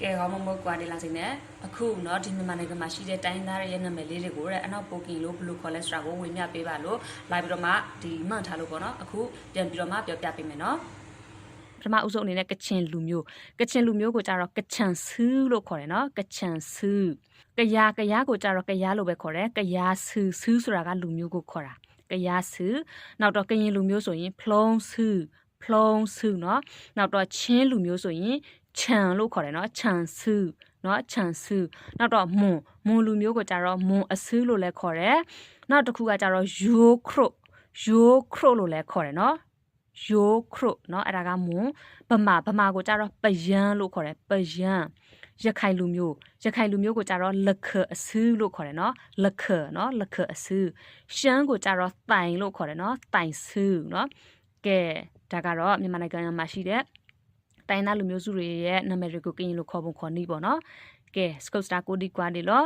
ကဲကောင်းမမကွာတယ်လားစိနေအခုเนาะဒီမြန်မာနိုင်ငံမှာရှိတဲ့တိုင်းသားရဲ့နာမည်လေးတွေကိုတဲ့အနောက်ပိုကင်လို့ဘယ်လိုခေါ်လဲဆိုတာကိုဝင်ပြပေးပါလို့လာပြီးတော့မှဒီမှန်ထားလို့ပေါ့เนาะအခုပြန်ပြီးတော့မှပြောပြပေးမယ်เนาะပထမအုပ်စုအနေနဲ့ကချင်လူမျိုးကိုကြတော့ကချန်ဆူလို့ခေါ်တယ်เนาะကချန်ဆူကယားကိုကြတော့ကယားလို့ပဲခေါ်တယ်ကယားဆူဆိုတာကလူမျိုးကိုခေါ်တာကယားဆူနောက်တော့ကရင်လူမျိုးဆိုရင်ဖလုံးဆူเนาะနောက်တော့ချင်းလူမျိုးဆိုရင်ချန်လို့ခေါ်တယ်เนาะချန်ဆူเนาะချန်ဆူနောက်တော့မွန်လူမျိုးကိုကြတော့မွန်အဆူလို့လည်းခေါ်တယ်နောက်တစ်ခုကကြတော့ယိုခရိုလို့လည်းခေါ်တယ်เนาะယိုခရိုเนาะအဲ့ဒါကမွန်ဗမာကိုကြတော့ပယန်းလို့ခေါ်တယ်ပယန်းရခိုင်လူမျိုးကိုကြတော့လက်ခအဆူလို့ခေါ်တယ်เนาะလက်ခအဆူရှမ်းကိုကြတော့တိုင်လို့ခေါ်တယ်เนาะတိုင်ဆူเนาะကဲဒါကတော့မြန်မာနိုင်ငံမှာရှိတဲ့တိုင်းသားလူမျိုးစုတွေရဲ့နာမည်တွေကိုကရင်လို့ခေါ်ပုံခေါ်နည်းပေါ့နော်ကဲစကုတ်စတာကိုဒီကွာဒီလော